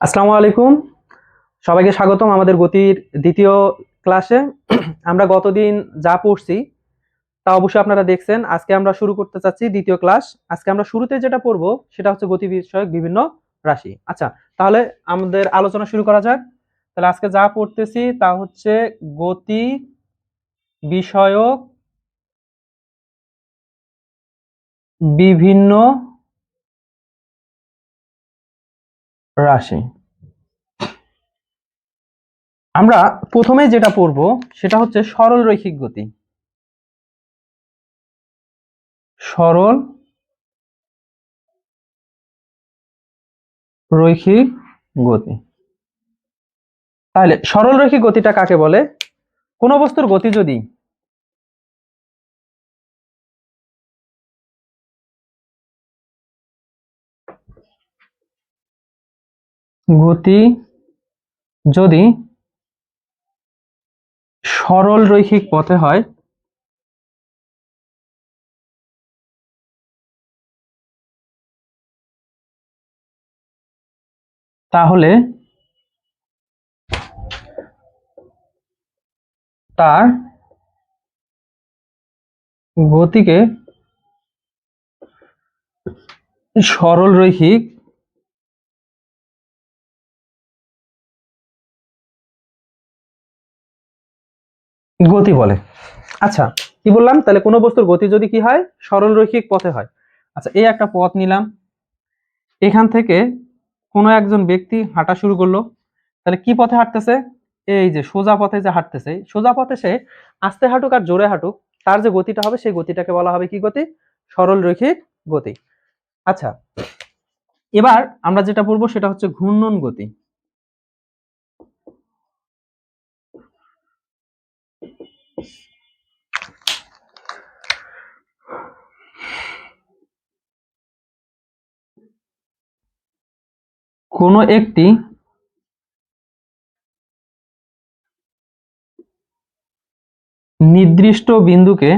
আসসালামু আলাইকুম। সবাইকে স্বাগতম আমাদের গতির দ্বিতীয় ক্লাসে। আমরা গতদিন যা পড়ছি তা অবশ্যই আপনারা দেখছেন। আজকে আমরা শুরু করতে চাচ্ছি দ্বিতীয় ক্লাস। আজকে আমরা শুরুতে যেটা পড়বো সেটা হচ্ছে গতি বিষয়ক বিভিন্ন রাশি। আচ্ছা, তাহলে আমাদের আলোচনা শুরু করা যাক। তাহলে আজকে যা পড়তেছি তা হচ্ছে গতি বিষয়ক বিভিন্ন রাশি। আমরা প্রথমে যেটা পড়বো সেটা হচ্ছে সরল রৈখিক গতি। সরল রৈখিক গতি। তাহলে সরল রৈখিক গতিটা কাকে বলে? কোন বস্তুর গতি যদি গতি যদি সরল রৈখিক পথে হয় তাহলে তার গতিকে সরল রৈখিক গতি বলে। আচ্ছা, কি বললাম? তাহলে কোনো বস্তুর গতি যদি কি হয়, সরল রৈখিক পথে হয়। আচ্ছা, এই একটা পথ নিলাম, এখান থেকে কোনো একজন ব্যক্তি হাঁটা শুরু করলো। তাহলে কি পথে হাঁটতেছে? এই যে সোজা পথে যে হাঁটতেছে, সোজা পথে সে আস্তে হাঁটুক আর জোরে হাঁটুক, তার যে গতিটা হবে সেই গতিটাকে বলা হবে কি গতি? সরল রৈখিক গতি। আচ্ছা, এবার আমরা যেটা পড়বো সেটা হচ্ছে ঘূর্ণন গতি। কোনো একটি নির্দিষ্ট বিন্দুকে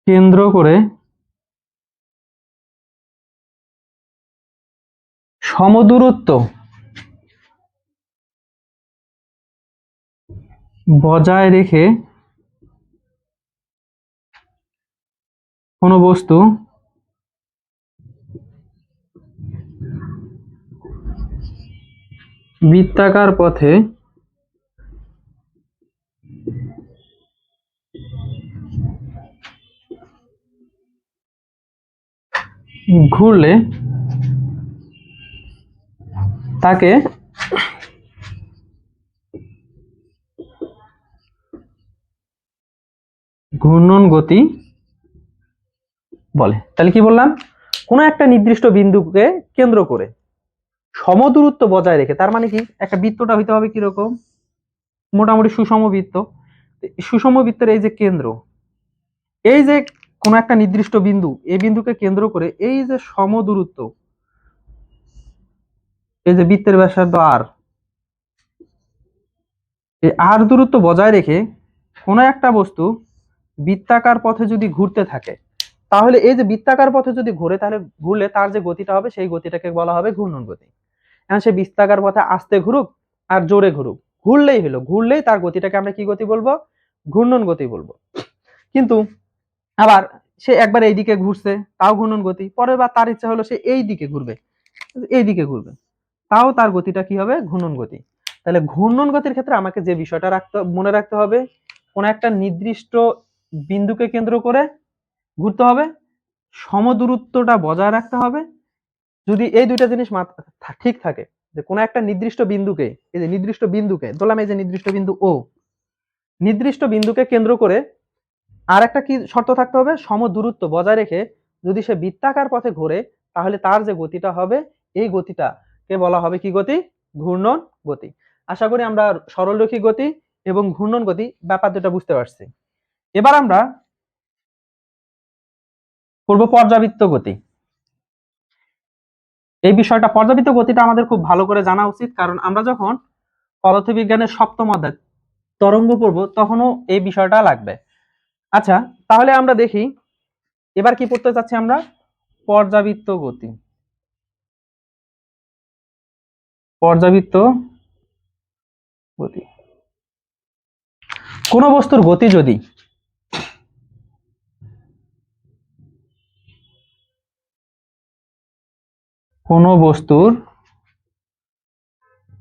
কেন্দ্র করে সমদূরত্ব বজায় রেখে কোনো বস্তু বৃত্তাকার পথে ঘুরলে তাকে ঘূর্ণন গতি বলে। তাহলে কি বললাম? কোনো একটা নির্দিষ্ট বিন্দুকে কেন্দ্র করে সমদূরত্ব বজায় রেখে, তার মানে কি? একটা বৃত্তটা হইতে হবে কিরকম? মোটামুটি সুষম বৃত্ত। সুষম বৃত্তের এই যে কেন্দ্র, এই যে কোনো একটা নির্দিষ্ট বিন্দু, এই বিন্দুকে কেন্দ্র করে এই যে সমদূরত্ব, এই যে বৃত্তের ব্যাসার্ধ আর, এই আর দূরত্ব বজায় রেখে কোনো একটা বস্তু বৃত্তাকার পথে যদি ঘুরতে থাকে, তাহলে এই যে বৃত্তাকার পথে যদি ঘুরে, তাহলে ঘুরলে তার যে গতিটা হবে সেই গতিটাকে বলা হবে ঘূর্ণন গতি। এখন সে বৃত্তাকার পথে আস্তে ঘুরুক আর জোরে ঘুরুক, ঘুরলেই হলো, ঘুরলেই তার গতিটাকে আমরা কি গতি বলবো? ঘূর্ণন গতি বলবো। কিন্তু আবার সে একবার এইদিকে ঘুরছে, তাও ঘূর্ণন গতি। পরের বার তার ইচ্ছা হলো সে এই দিকে ঘুরবে, এই দিকে ঘুরবে, তাও তার গতিটা কি হবে? ঘূর্ণন গতি। তাহলে ঘূর্ণন গতির ক্ষেত্রে আমাকে যে বিষয়টা মনে রাখতে হবে, কোন একটা নির্দিষ্ট বিন্দুকে কেন্দ্র করে ঘুরতে হবে, সমদূরত্বটা বজায় রাখতে হবে। যদি এই দুইটা জিনিস ঠিক থাকে, যে কোনো একটা নির্দিষ্ট বিন্দুকে, এই যে নির্দিষ্ট বিন্দুকে ধরলাম, এই যে নির্দিষ্ট বিন্দু ও, নির্দিষ্ট বিন্দুকে কেন্দ্র করে আর একটা কি শর্ত থাকতে হবে? সমদূরত্ব বজায় রেখে যদি সে বৃত্তাকার পথে ঘোরে, তাহলে তার যে গতিটা হবে, এই গতিটাকে বলা হবে কি গতি? ঘূর্ণন গতি। আশা করি আমরা সরলরৈখিক গতি এবং ঘূর্ণন গতি ব্যাপার দুটা বুঝতে পারছি। এবার আমরা পূর্ব পর্যাবৃত্ত গতি। এই বিষয়টা, পর্যাবৃত্ত গতিটা আমাদের খুব ভালো করে জানা উচিত, কারণ আমরা যখন পদার্থবিজ্ঞানের সপ্তম অধ্যায় তরঙ্গ পড়বো তখনও এই বিষয়টা লাগবে। আচ্ছা, তাহলে আমরা দেখি এবার কি পড়তে চাচ্ছি আমরা? পর্যাবৃত্ত গতি। পর্যাবৃত্ত গতি। কোন বস্তুর গতি যদি কোনো বস্তুর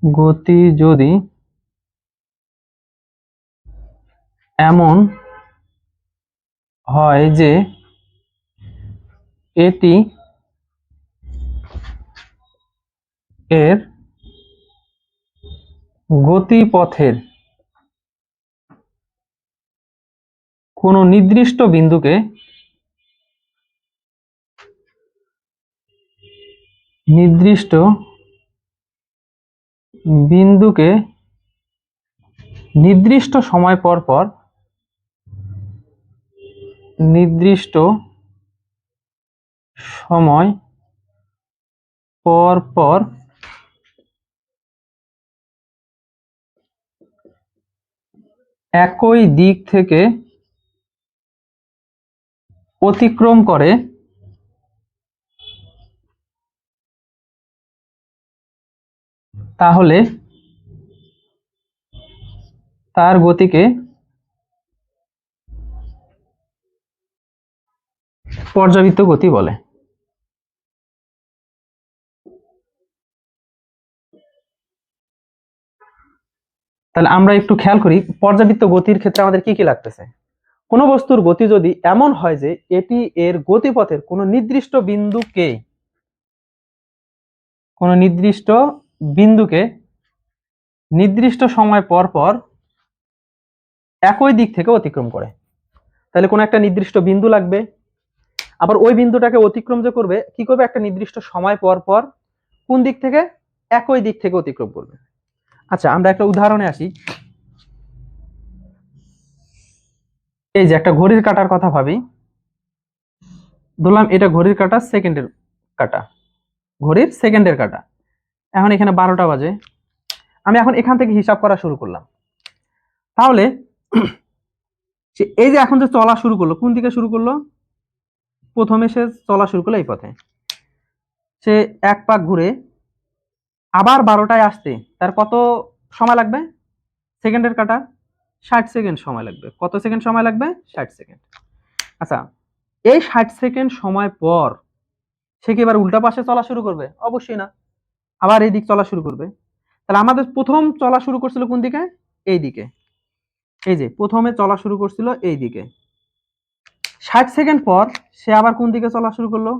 গতি যদি এমন হয় যে এটি এর গতিপথের কোনো নির্দিষ্ট বিন্দুকে নির্দিষ্ট সময় পর পর নির্দিষ্ট সময় পর পর একই দিক থেকে অতিক্রম করে তাহলে তার গতিকে পর্যাবৃত্ত গতি বলে। তাহলে আমরা একটু খেয়াল করি পর্যাবৃত্ত গতির ক্ষেত্রে আমাদের কি কি লাগতেছে। কোন বস্তুর গতি যদি এমন হয় যে এটি এর গতিপথের কোনো নির্দিষ্ট বিন্দুকে নির্দিষ্ট সময় পর পর একই দিক থেকে অতিক্রম করে, তাহলে কোনো একটা নির্দিষ্ট বিন্দু লাগবে, আবার ওই বিন্দুটাকে অতিক্রম যে করবে কি করবে, একটা নির্দিষ্ট সময় পর পর কোন দিক থেকে, একই দিক থেকে অতিক্রম করবে। আচ্ছা আমরা একটা উদাহরণে আসি। এই যে একটা ঘড়ির কাঁটার কথা ভাবি, ধরলাম এটা ঘড়ির কাঁটা সেকেন্ডের কাঁটা, ঘড়ির সেকেন্ডের কাঁটা। এখন এখানে 12টা বাজে, আমি এখন এখান থেকে হিসাব করা শুরু করলাম। তাহলে এই যে এখন যে চলা শুরু করলো, কোন দিকে শুরু করলো, প্রথমে সে চলা শুরু করলো এই পথে, সে এক পাক ঘুরে আবার 12টায় আসতে তার কত সময় লাগবে, সেকেন্ডের কাঁটা 60 সেকেন্ড সময় লাগবে। কত সেকেন্ড সময় লাগবে, 60 সেকেন্ড। আচ্ছা এই 60 সেকেন্ড সময় পর সে কি এবার উল্টা পাশে চলা শুরু করবে, অবশ্যই না, আবার এই দিক চলা শুরু করবে। তাহলে আমাদের প্রথম চলা শুরু করছিল কোন দিকে, এই দিকে, এই যে প্রথমে চলা শুরু করছিল এই দিকে, 60 সেকেন্ড পর সে আবার কোন দিকে চলা শুরু করলো,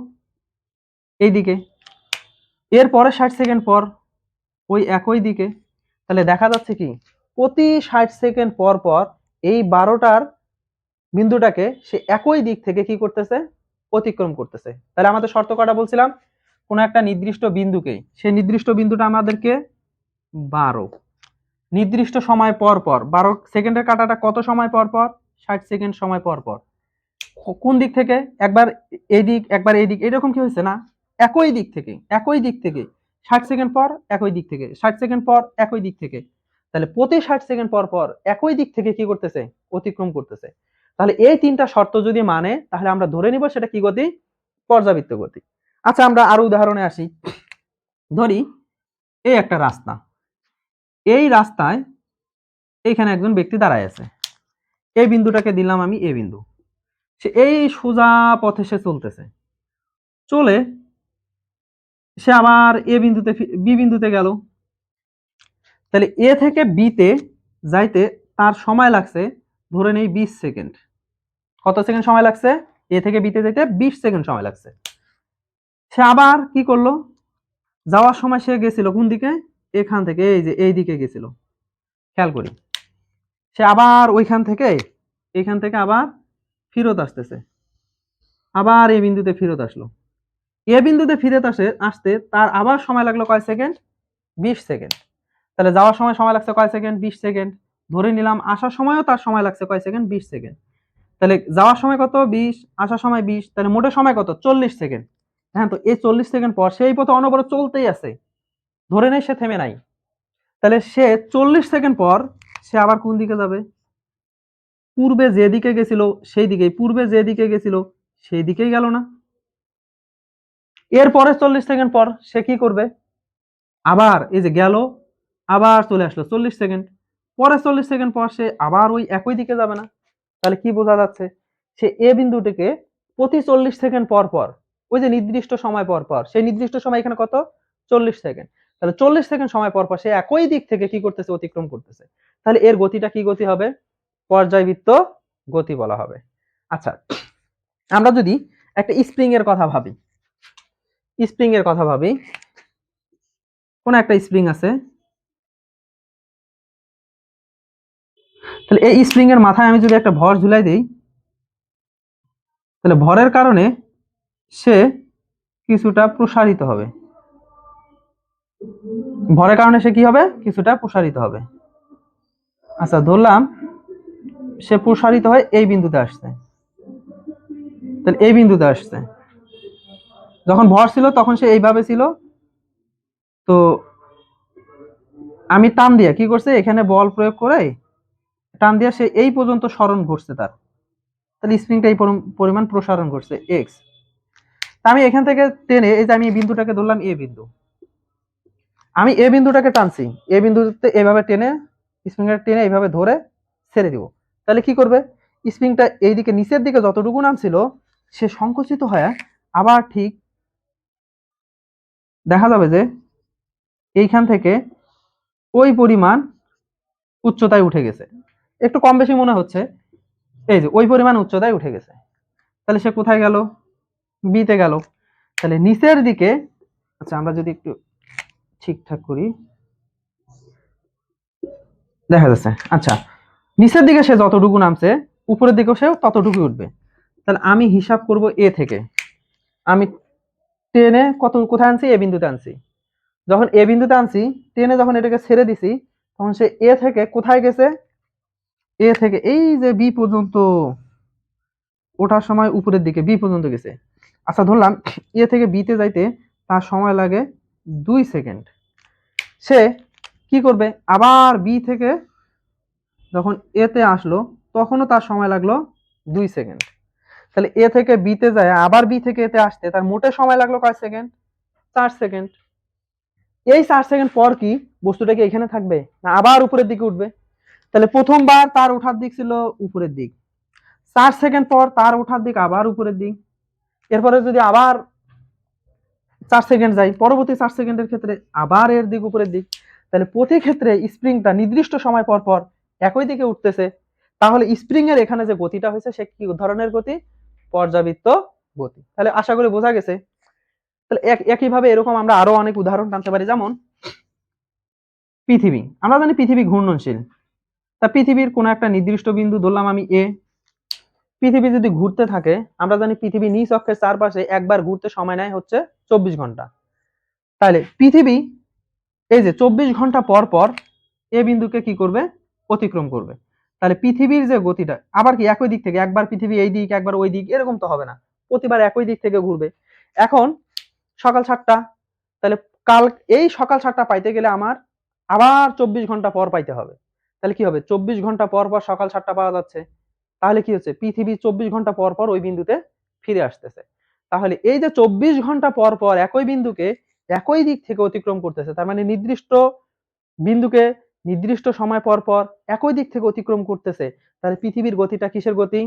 এই দিকে, এরপরে 60 সেকেন্ড পর ওই একই দিকে। তাহলে দেখা যাচ্ছে কি প্রতি 60 সেকেন্ড পর পর এই 12টার বিন্দুটাকে সে একই দিক থেকে কি করতেছে, অতিক্রম করতেছে। তাহলে আমাদের শর্ত কটা বলছিলাম, কোন একটা নির্দিষ্ট বিন্দুকে, সেই নির্দিষ্ট বিন্দুটা আমাদেরকে 12 নির্দিষ্ট সময় পর পর, 12 সেকেন্ডের কাঁটাটা কত সময় পর পর, 60 সেকেন্ড সময় পর পর কোন দিক থেকে, একবার এই দিক একবার এই দিক, এরকম কি হয়েছে না, একই দিক থেকে 60 সেকেন্ড পর একই দিক থেকে, 60 সেকেন্ড পর একই দিক থেকে। তাহলে প্রতি 60 সেকেন্ড পর পর একই দিক থেকে কি করতেছে, অতিক্রম করতেছে। তাহলে এই তিনটা শর্ত যদি মানে তাহলে আমরা ধরে নিব সেটা কি গতি, পর্যাবৃত্ত গতি। আচ্ছা আমরা আরো উদাহরণে আসি। ধরি এই একটা রাস্তা, এই রাস্তায় এইখানে একজন ব্যক্তি দাঁড়ায় আছে, এই বিন্দুটাকে দিলাম আমি এ বিন্দু, সে এই সোজা পথে সে চলতেছে, চলে সে আবার এ বিন্দুতে বি বিন্দুতে গেল। তাহলে এ থেকে বি তে যাইতে তার সময় লাগছে ধরে নেই 20 সেকেন্ড। কত সেকেন্ড সময় লাগছে, এ থেকে বি তে যেতে 20 সেকেন্ড সময় লাগছে। সে আবার কি করলো, যাওয়ার সময় সে গেছিল কোন দিকে, এখান থেকে এই যে এই দিকে গেছিল, খেয়াল করি সে আবার ওইখান থেকে এখান থেকে আবার ফেরত আসতেছে, আবার এই বিন্দুতে ফেরত আসলো। এ বিন্দুতে ফিরে আসতে তার আবার সময় লাগলো কয় সেকেন্ড, 20 সেকেন্ড। তাহলে যাওয়ার সময় সময় লাগছে কয় সেকেন্ড, 20 সেকেন্ড। ধরে নিলাম আসার সময়ও তার সময় লাগছে কয় সেকেন্ড, 20 সেকেন্ড। তাহলে যাওয়ার সময় কত, 20, আসার সময় 20, তাহলে মোটে সময় কত, 40 সেকেন্ড। হ্যাঁ, তো এই 40 সেকেন্ড পর সেই পথে অনবরত চলতেই আছে, ধরে নেই সে থেমে নাই। তাহলে সে 40 সেকেন্ড পর সে আবার কোন দিকে যাবে, পূর্বে যেদিকে গেছিল সেই দিকে, পূর্বে যেদিকে গেছিল সেই দিকেই গেল না। এরপরে 40 সেকেন্ড পর সে কি করবে, আবার এই যে গেল, আবার চলে আসলো 40 সেকেন্ড পরে, 40 সেকেন্ড পর সে আবার ওই একই দিকে যাবে না। তাহলে কি বোঝা যাচ্ছে, সে এ বিন্দুটিকে প্রতি 40 সেকেন্ড পর পর, ওই যে নির্দিষ্ট সময় পর পর, সেই নির্দিষ্ট সময় এখানে কত, 40 সেকেন্ড, তাহলে 40 সেকেন্ড সময় পর পর সে একই দিক থেকে কি করতেছে, অতিক্রম করতেছে। তাহলে এর গতিটা কি গতি হবে, পর্যায়বৃত্ত গতি বলা হবে। আচ্ছা, আমরা যদি একটা স্প্রিং এর কথা ভাবি, স্প্রিং এর কথা ভাবি, কোন একটা স্প্রিং আছে, তাহলে এই স্প্রিং এর মাথায় আমি যদি একটা ভর ঝুলাই দিই, তাহলে ভরের কারণে সে কিছুটা প্রসারিত হবে, ভরের কারণে সে কি হবে, কিছুটা প্রসারিত হবে। আচ্ছা, ধরলাম সে প্রসারিত হয় এই বিন্দুতে আসছে, তাহলে এই বিন্দুতে আসছে, যখন ভর ছিল তখন সে এইভাবে ছিল, তো আমি টান দিয়ে কি করছে, এখানে বল প্রয়োগ করে টান দিয়ে সে এই পর্যন্ত সরণ ঘটছে তার, তাহলে স্প্রিংটা এই পরিমাণ প্রসারণ করছে এক্স। তা আমি এখান থেকে টেনে, এই যে আমি এই বিন্দুটাকে ধরলাম এ বিন্দু, আমি এ বিন্দুটাকে টানছি, এ বিন্দুতে এভাবে টেনে, স্প্রিংটা টেনে এইভাবে ধরে ছেড়ে দিব, তাহলে কি করবে, স্প্রিংটা এইদিকে নিচের দিকে যতটুকু নামছিল সে সংকুচিত হয়ে আবার ঠিক দেখা যাবে যে এইখান থেকে ওই পরিমাণ উচ্চতায় উঠে গেছে, একটু কম বেশি মনে হচ্ছে, এই যে ওই পরিমাণ উচ্চতায় উঠে গেছে। তাহলে সে কোথায় গেল, বিতে গেল। তাহলে নিচের দিকে, আচ্ছা আমরা যদি একটু ঠিকঠাক করি, দেখা যাচ্ছে, আচ্ছা নিচের দিকে সে যতটুকু নামছে উপরের দিকেও সে ততটুকু উঠবে। তাহলে আমি হিসাব করব এ থেকে, আমি টেনে কত কোথায় আনছি, এ বিন্দুতে আনছি, যখন এ বিন্দুতে আনছি টেনে যখন এটাকে ছেড়ে দিছি, তখন সে এ থেকে কোথায় গেছে, এ থেকে এই যে বি পর্যন্ত ওঠার সময় উপরের দিকে বি পর্যন্ত গেছে। আচ্ছা ধরলাম এ থেকে বিতে যাইতে তার সময় লাগে 2 সেকেন্ড, সে কি করবে, আবার বি থেকে যখন এতে আসলো তখনও তার সময় লাগলো 2 সেকেন্ড। তাহলে এ থেকে বিতে যায় আবার বি থেকে এতে আসতে তার মোটে সময় লাগলো কয় সেকেন্ড, 4 সেকেন্ড। এই 4 সেকেন্ড পর কি বস্তুটা কি এখানে থাকবে না আবার উপরের দিকে উঠবে, তাহলে প্রথমবার তার ওঠার দিক ছিল উপরের দিক, 4 সেকেন্ড পর তার ওঠার দিক আবার উপরের দিক, এরপরে যদি আবার 4 সেকেন্ড যাই, পরবর্তী 4 সেকেন্ডের ক্ষেত্রে আবার এর দিক উপরের দিক, তাহলে প্রতি ক্ষেত্রে স্প্রিংটা নির্দিষ্ট সময় পর পর একই দিকে উঠতেছে। তাহলে স্প্রিং এর এখানে যে গতিটা হয়েছে সে কি ধরনের গতি, পর্যাবৃত্ত গতি। তাহলে আশা করি বোঝা গেছে। তাহলে একইভাবে এরকম আমরা আরো অনেক উদাহরণ টানতে পারি, যেমন পৃথিবী, আমরা জানি পৃথিবী ঘূর্ণনশীল, তা পৃথিবীর কোন একটা নির্দিষ্ট বিন্দু ধরলাম আমি এ, পৃথিবী যদি ঘুরতে থাকে, আমরা জানি পৃথিবী নিজ অক্ষের চারপাশে একবার ঘুরতে সময় নেয় হচ্ছে 24 ঘন্টা। তাহলে পৃথিবী এই যে 24 ঘন্টা পর পর এ বিন্দুকে কি করবে, অতিক্রম করবে। তাহলে পৃথিবীর যে গতিটা আবার কি একই দিক থেকে, একবার পৃথিবী এই দিক একবার ওই দিক এরকম তো হবে না, প্রতিবার একই দিক থেকে ঘুরবে। এখন সকাল 7টা, তাহলে কাল এই সকাল 7টা পাইতে গেলে আমার আবার 24 ঘন্টা পর পাইতে হবে। তাহলে কি হবে, 24 ঘন্টা পর পর সকাল 7টা পাওয়া যাচ্ছে, তাহলে কি হচ্ছে, পৃথিবী 24 ঘন্টা পর পর ওই বিন্দুতে ফিরে আসতেছে। তাহলে এই যে 24 ঘন্টা পর পর একই বিন্দুকে একই দিক থেকে অতিক্রম করতেছে, তার মানে নির্দিষ্ট বিন্দুকে নির্দিষ্ট সময় পর পর একই দিক থেকে অতিক্রম করতেছে, তাহলে পৃথিবীর গতিটা কিসের গতি,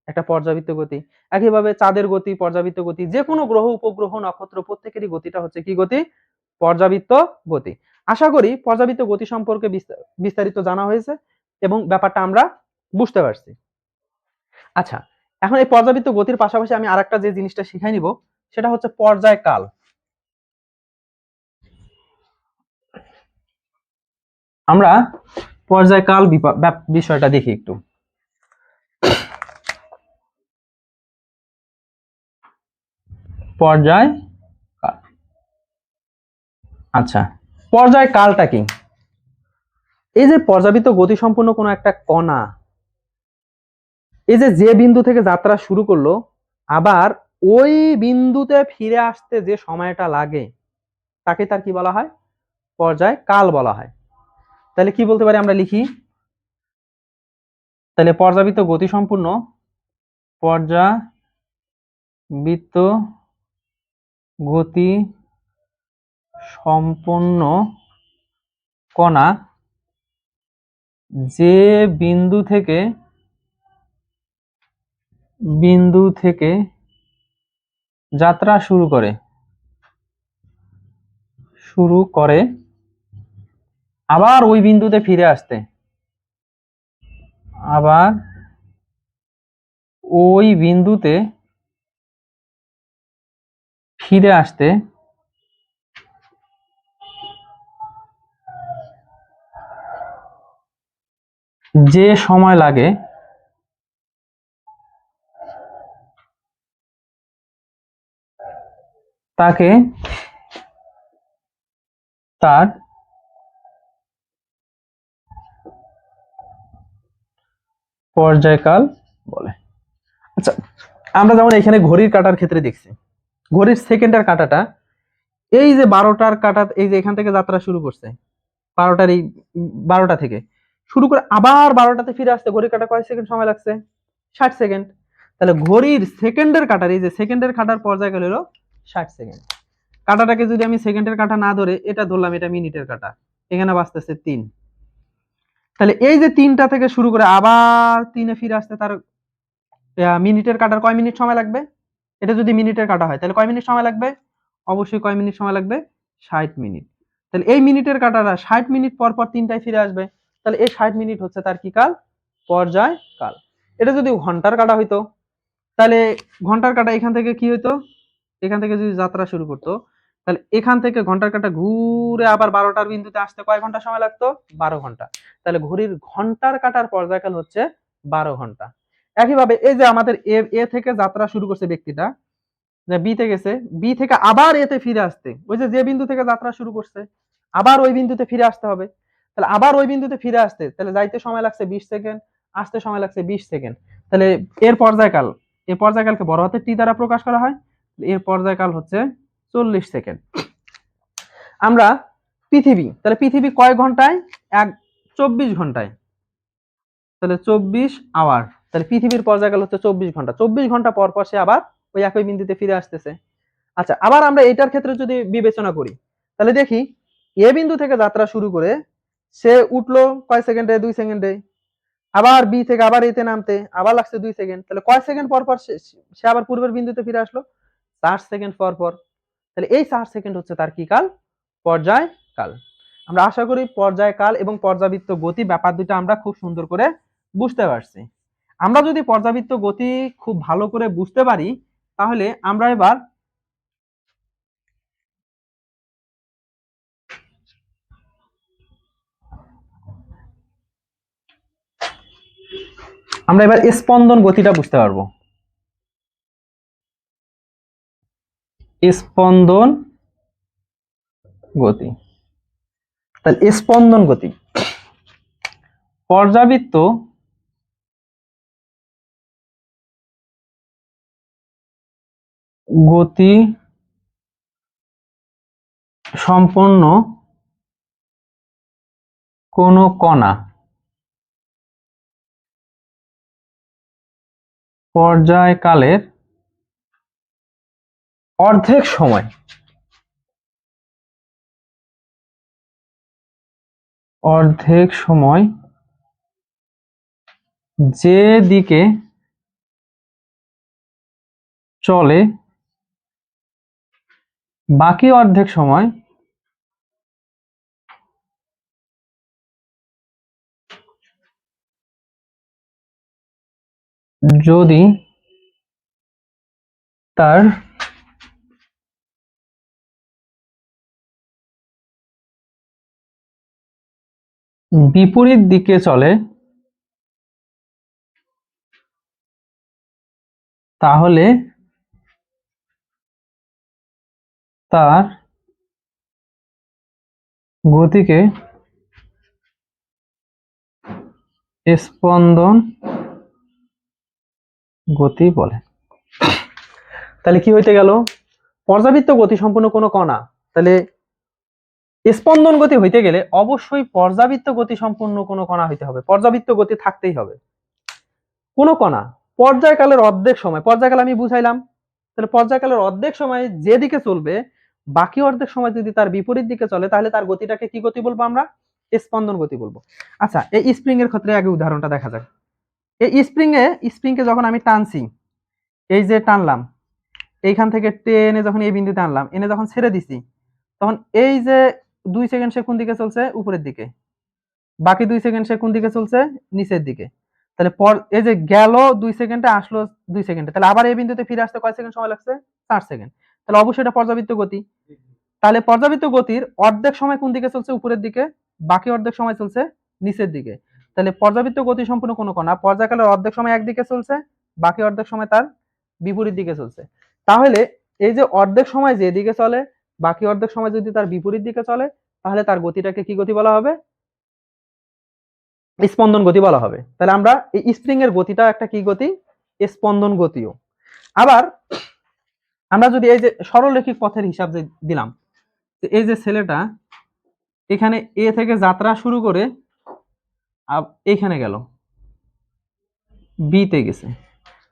একটা পর্যাবৃত্ত গতি। একইভাবে চাঁদের গতি পর্যাবৃত্ত গতি, যে কোনো গ্রহ উপগ্রহ নক্ষত্র প্রত্যেকেরই গতিটা হচ্ছে কি গতি, পর্যাবৃত্ত গতি। আশা করি পর্যাবৃত্ত গতি সম্পর্কে বিস্তারিত জানা হয়েছে এবং ব্যাপারটা আমরা বুঝতে পারছি। আচ্ছা, এখন এই পর্যাবৃত্ত গতির পাশাপাশি আমি আরেকটা যে জিনিসটা শিখাই নিব সেটা হচ্ছে পর্যায়কাল। আমরা পর্যায়কাল বিষয়টা দেখি একটু। পর্যায়, আচ্ছা পর্যায়কালটা কি, এই যে পর্যাবৃত্ত গতি সম্পন্ন কোনো একটা কণা এই যে যে বিন্দু থেকে যাত্রা শুরু করলো আবার ওই বিন্দুতে ফিরে আসতে যে সময়টা লাগে তাকে তার কি বলা হয়, পর্যায়কাল বলা হয়। তাহলে কি বলতে পারি, আমরা লিখি, তাহলে পর্যাবৃত্ত গতি সম্পূর্ণ, পর্যাবৃত্ত বৃত্ত গতি সম্পন্ন কণা যে বিন্দু থেকে যাত্রা শুরু করে আবার ওই বিন্দুতে ফিরে আসতে যে সময় লাগে তাকে তার পর্যায়কাল বলে। আচ্ছা, আমরা যেমন এখানে ঘড়ির কাঁটার ক্ষেত্রে দেখছি, ঘড়ির সেকেন্ডের কাঁটাটা এই যে 12টার কাঁটা, এই যে এখান থেকে যাত্রা শুরু করছে 12টা থেকে শুরু করে আবার 12টাতে ফিরে আসতে ঘড়ির কাঁটা কয় সেকেন্ড সময় লাগছে? 60 সেকেন্ড। তাহলে ঘড়ির সেকেন্ডের কাঁটার, এই যে সেকেন্ডের কাঁটার পর্যায়কাল হলো 60 সেকেন্ড। কাঁটাটাকে যদি আমি সেকেন্ডের কাঁটা না ধরে এটা ধরলাম, এটা মিনিটের কাঁটা, এখানে বাঁচতেছে 3। তাহলে এই যে 3টা থেকে শুরু করে আবার 3-এ ফিরে আসতে তার মিনিটের কাঁটার কয় মিনিট সময় লাগবে? এটা যদি মিনিটের কাঁটা হয় তাহলে কয় মিনিট সময় লাগবে? অবশ্যই কয় মিনিট সময় লাগবে? 60 মিনিট। তাহলে এই মিনিটের কাঁটাটা 60 মিনিট পর পর 3টায় ফিরে আসবে, তাহলে এই 60 মিনিট হচ্ছে তার কি কাল? পর্যায় কাল। এটা যদি ঘন্টার কাঁটা হইতো তাহলে ঘন্টার কাঁটা এখান থেকে কি হইতো, এখান থেকে যদি যাত্রা শুরু করতো তাহলে এখান থেকে ঘন্টার কাঁটা ঘুরে আবার 12টার বিন্দুতে আসতে কয় ঘন্টা সময় লাগতো? 12 ঘন্টা। তাহলে ঘড়ির ঘন্টার কাঁটার পর্যায়কাল হচ্ছে 12 ঘন্টা। একইভাবে এই যে আমাদের এ থেকে যাত্রা শুরু করছে ব্যক্তিটা, যে বি তে গেছে, বি থেকে আবার এতে ফিরে আসতে ওই যে বিন্দু থেকে যাত্রা শুরু করছে আবার ওই বিন্দুতে ফিরে আসতে হবে। তাহলে আবার ওই বিন্দুতে ফিরে আসতে তাহলে যাইতে সময় লাগছে 20 সেকেন্ড, আসতে সময় লাগছে 20 সেকেন্ড। তাহলে এর পর্যায়কালকে বড় হাতের টি দ্বারা প্রকাশ করা হয়। এর পর্যায়কাল হচ্ছে 40 সেকেন্ড। আমরা তাহলে পৃথিবী কয় ঘন্টায়? 24 ঘন্টায়। তাহলে 24 আওয়ার। তাহলে পৃথিবীর পর্যায়কাল হচ্ছে 24 ঘন্টা। 24 ঘন্টা পর পর সে আবার ওই একই বিন্দুতে ফিরে আসতেছে। আচ্ছা, আবার আমরা এটার ক্ষেত্রে যদি বিবেচনা করি তাহলে দেখি এ বিন্দু থেকে যাত্রা শুরু করে সে উঠলো কয় সেকেন্ডে? 2 সেকেন্ডে। আবার বি থেকে আবার এতে নামতে আবার লাগছে 2 সেকেন্ড। তাহলে কয় সেকেন্ড পর পর সে আবার পূর্বের বিন্দুতে ফিরে আসলো? 4 সেকেন্ড পর পর। তাহলে এই 4 সেকেন্ড হচ্ছে তার কি কাল? পর্যায় কাল। আমরা আশা করি পর্যায় কাল এবং পর্যাবৃত্ত গতি ব্যাপার দুটো আমরা খুব সুন্দর করে বুঝতে পারছি। আমরা যদি পর্যাবৃত্ত গতি খুব ভালো করে বুঝতে পারি তাহলে আমরা এবার স্পন্দন গতিটা বুঝতে পারবো। স্পন্দন গতি, তাহলে স্পন্দন গতি, পর্যাবৃত্ত গতি সম্পন্ন কোন কণা পর্যায়কালের অর্ধেক সময় যে দিকে চলে বাকি অর্ধেক সময় যদি তার বিপরীত দিকে চলে তাহলে তার গতিকে স্পন্দন গতি বলে। তাহলে কি হইতে গেল? পর্যাবৃত্ত গতি সম্পন্ন কোন কণা, তাহলে স্পন্দন গতি হইতে গেলে অবশ্যই পর্যাবৃত্ত গতি সম্পন্ন কোন কণা হইতে হবে, পর্যাবৃত্ত গতি থাকতেই হবে। কোন কণা পর্যায়কালের অর্ধেক সময়, পর্যায়কাল আমি বুঝাইলাম তাহলে পর্যায়কালের অর্ধেক সময় যেদিকে চলবে বাকি অর্ধেক সময় যদি তার বিপরীত দিকে চলে তাহলে তার গতিটাকে কি গতি বলবো আমরা? স্পন্দন গতি বলবো। আচ্ছা, এই স্প্রিং এর ক্ষেত্রে আগে উদাহরণটা দেখা যাক। এই স্প্রিংকে যখন আমি টানছি, এই যে টানলাম, এইখান থেকে টেনে যখন এই বিন্দুতে আনলাম, এনে যখন ছেড়ে দিছি, তখন এই যে 2 সেকেন্ড সে কোন দিকে চলছে? উপরের দিকে। বাকি 2 সেকেন্ড সে কোন দিকে চলছে? নিচের দিকে। তাহলে এই যে গেল 2 সেকেন্ডে, আসলো 2 সেকেন্ডে, তাহলে আবার এই বিন্দুতে ফিরে আসতে কয় সেকেন্ড সময় লাগছে? 4 সেকেন্ড। তাহলে অবশ্যই এটা পর্যাবৃত্ত গতি। তাহলে পর্যাবৃত্ত গতির অর্ধেক সময় কোন দিকে চলছে? উপরের দিকে। বাকি অর্ধেক সময় চলছে নিচের দিকে। তাহলে পর্যাবৃত্ত গতি সম্পূর্ণ কোন কণা পর্যায়কালের অর্ধেক সময় একদিকে চলছে, বাকি অর্ধেক সময় তার বিপরীত দিকে চলছে। তাহলে এই যে অর্ধেক সময় যে দিকে চলে, বাকি অর্ধেক সময় যদি তার বিপরীত দিকে চলে, তাহলে তার গতিটাকে কি গতি বলা হবে? স্পন্দন গতি বলা হবে। তাহলে আমরা এই স্প্রিং এর গতিটা একটা কি গতি? স্পন্দন গতিও। আবার আমরা যদি এই যে সরলরৈখিক পথের হিসাব যে দিলাম, এই যে ছেলেটা এখানে এ থেকে যাত্রা শুরু করে এইখানে গেল, বি তে গেছে,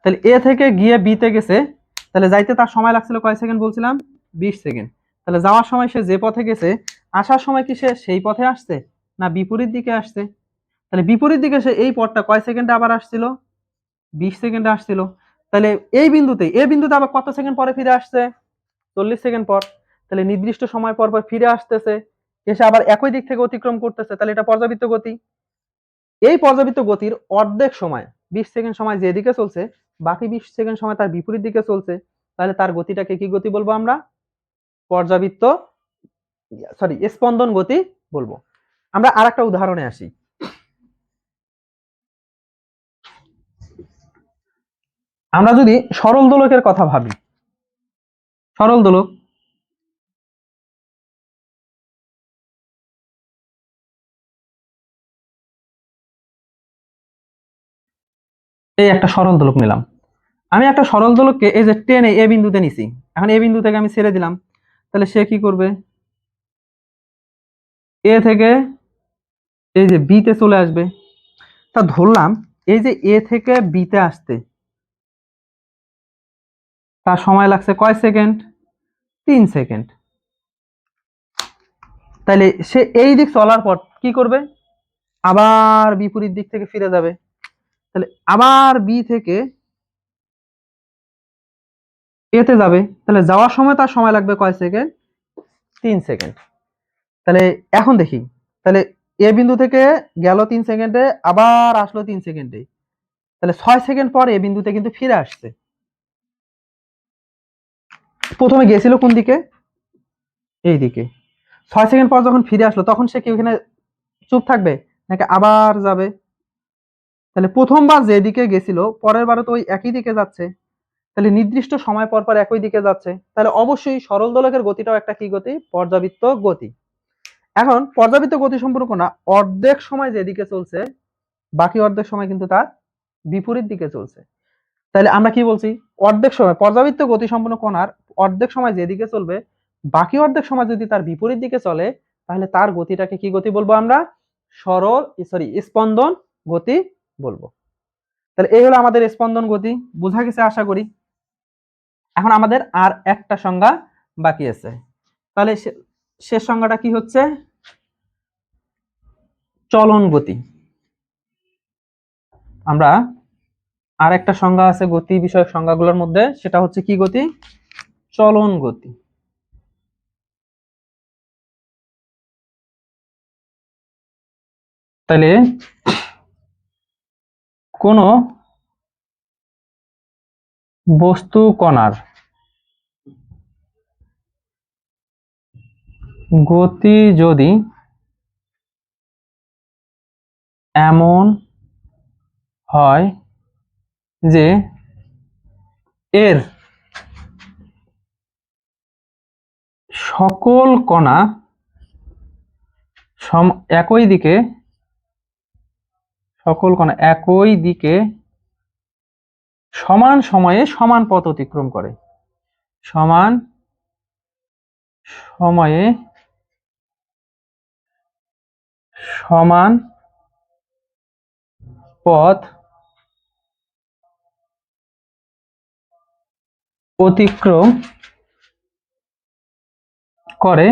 তাহলে এ থেকে গিয়ে বি তে গেছে, তাহলে যাইতে তার সময় লাগছিল কয় সেকেন্ড বলছিলাম? 20 সেকেন্ড। তাহলে যাওয়ার সময় সে যে পথে গেছে, আসার সময় কি সে সেই পথে আসছে না বিপরীত দিকে আসছে? তাহলে বিপরীত দিকে সে এই পথটা কয় সেকেন্ডে আবার আসছিল? 20 সেকেন্ডে আসছিল। তাহলে এই বিন্দুতে আবার কত সেকেন্ড পরে ফিরে আসছে? 40 সেকেন্ড পর। তাহলে নির্দিষ্ট সময় পর পর ফিরে আসতেছে, এসে আবার একই দিক থেকে অতিক্রম করতেছে, তাহলে এটা পর্যাবৃত্ত গতি। এই পর্যাবৃত্ত গতির অর্ধেক সময় 20 সেকেন্ড সময় যেদিকে চলছে, বাকি 20 সেকেন্ড সময় তার বিপরীত দিকে চলছে, তাহলে তার গতিটাকে কি গতি বলবো আমরা? পর্যাবৃত্ত স্পন্দন গতি বলবো। আমরা আর একটা উদাহরণে আসি। আমরা যদি সরল দোলকের কথা ভাবি, সরল দোলক, এই একটা সরল দোলক নিলাম। আমি একটা সরল দোলককে এই যে টেনে এ বিন্দুতে নিছি, এখন এ বিন্দু থেকে আমি ছেড়ে দিলাম, তাহলে সে কি করবে? এ থেকে এই যে বি তে চলে আসবে। তা ধরলাম এই যে এ থেকে বি তে আসতে তার সময় লাগছে কয় সেকেন্ড? 3 সেকেন্ড। তাহলে সে এই দিক চলার পর কি করবে? আবার বিপরীত দিক থেকে ফিরে যাবে। তাহলে আবার বি থেকে এতে যাবে, তাহলে যাওয়ার সময় তার সময় লাগবে কয় সেকেন্ড? 3 সেকেন্ড। তাহলে এখন দেখি, তাহলে এ বিন্দু থেকে গেল 3 সেকেন্ডে, আবার আসলো 3 সেকেন্ডে, তাহলে 6 সেকেন্ড পর এ বিন্দুতে কিন্তু ফিরে আসছে। প্রথমে গেছিল কোন দিকে? এই দিকে। 6 সেকেন্ড পর যখন ফিরে আসলো, তখন সে কি ওখানে চুপ থাকবে নাকি আবার যাবে? তাহলে প্রথমবার যেদিকে গেছিল, পরের বারও তো ওই একই দিকে যাচ্ছে, তাহলে নির্দিষ্ট সময় পর পর একই দিকে যাচ্ছে, তাহলে অবশ্যই সরল দোলকের গতিটাও একটা কি গতি? পর্যাবৃত্ত গতি। এখন পর্যাবৃত্ত গতি সম্পর্ক না, অর্ধেক সময় যেদিকে চলছে, বাকি অর্ধেক সময় কিন্তু তার বিপরীত দিকে চলছে। তাহলে আমরা কি বলছি? অর্ধেক সময় পর্যাবৃত্ত গতি সম্পন্ন কণার অর্ধেক সময় যেদিকে চলবে, বাকি অর্ধেক সময় যদি তার বিপরীত দিকে চলে, তাহলে তার গতিটাকে কি গতি বলবো আমরা? স্পন্দন গতি বলবো। তাহলে এই হলো আমাদের স্পন্দন গতি, বোঝা গেছে আশা করি। এখন আমাদের আর একটা সংজ্ঞা বাকি আছে। তাহলে শেষ সংজ্ঞাটা কি হচ্ছে? চলন গতি। আমরা আর একটা সংজ্ঞা আছে গতি বিষয়ক সংজ্ঞাগুলোর মধ্যে, সেটা হচ্ছে কি গতি? চলন গতি। তাহলে কোন বস্তু কণার গতি যদি এমন হয় যে এর সকল কণা একই দিকে, সকল কণা একই দিকে সমান সময়ে সমান পথ অতিক্রম করে, সমান সময়ে সমান পথ অতিক্রম করে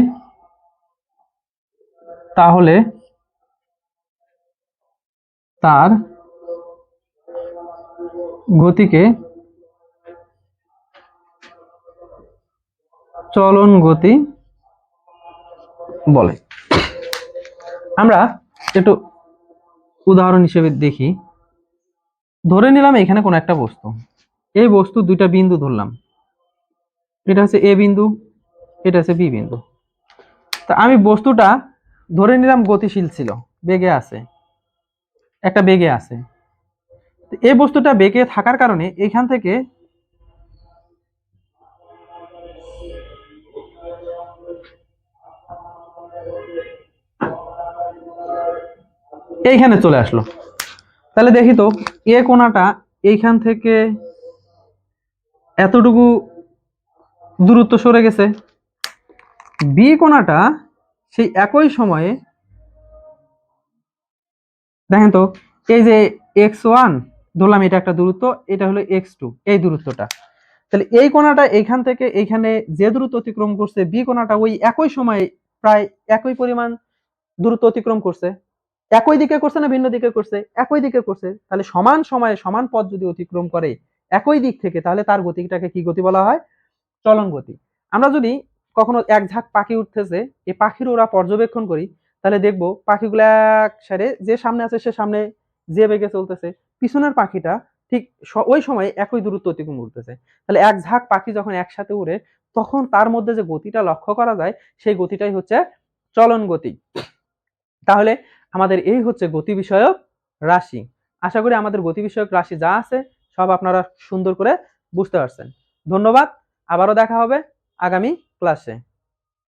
তাহলে তার গতিকে চলন গতি বলে। আমরা একটু উদাহরণ হিসেবে দেখি। ধরে নিলাম এখানে কোন একটা বস্তু, এই বস্তু দুইটা বিন্দু ধরলাম, এটা হচ্ছে এ বিন্দু, এটা হচ্ছে বি বিন্দু। তা আমি বস্তুটা ধরে নিলাম গতিশীল ছিল, বেগে আছে, একটা বেগে আছে। এই বস্তুটা বেগে থাকার কারণে এখান থেকে এইখানে চলে আসলো। তাহলে দেখি তো, এ কোণাটা এইখান থেকে এতটুকু দূরত্ব সরে গেছে, বি কোণাটা সেই একই সময়ে দেখেন তো, এই যে x1 ধরলাম, এটা একটা দূরত্ব, এটা হলো x2, এই দূরত্বটা। তাহলে এই কোণাটা এইখান থেকে এইখানে যে দূরত্ব অতিক্রম করছে, বি কোণাটা ওই একই সময়ে প্রায় একই পরিমাণ দূরত্ব অতিক্রম করছে। একই দিকে করছে না ভিন্ন দিকে করছে? একই দিকে করছে। তাহলে সমান সময়ে সমান পথ যদি অতিক্রম করে একই দিক থেকে, তাহলে তার গতিটাকে কি গতি বলা হয়? চলন গতি। আমরা যদি কখনো এক ঝাঁক পাখি উঠতেছে, এই পাখির ওরা পর্যবেক্ষণ করি, তাহলে দেখবো পাখিগুলো এক সারে, যে সামনে আছে সে সামনে যে বেগে চলতেছে, পিছনের পাখিটা ঠিক ওই সময় একই দূরত্ব অতিক্রম করতেছে। তাহলে এক ঝাঁক পাখি যখন একসাথে উড়ে, তখন তার মধ্যে যে গতিটা লক্ষ্য করা যায়, সেই গতিটাই হচ্ছে চলন গতি। তাহলে আমাদের এই হচ্ছে গতি বিষয়ক রাশি। আশা করি আমাদের গতি বিষয়ক রাশি যা আছে সব আপনারা সুন্দর করে বুঝতে পারছেন। ধন্যবাদ, আবারও দেখা হবে আগামী ক্লাসে।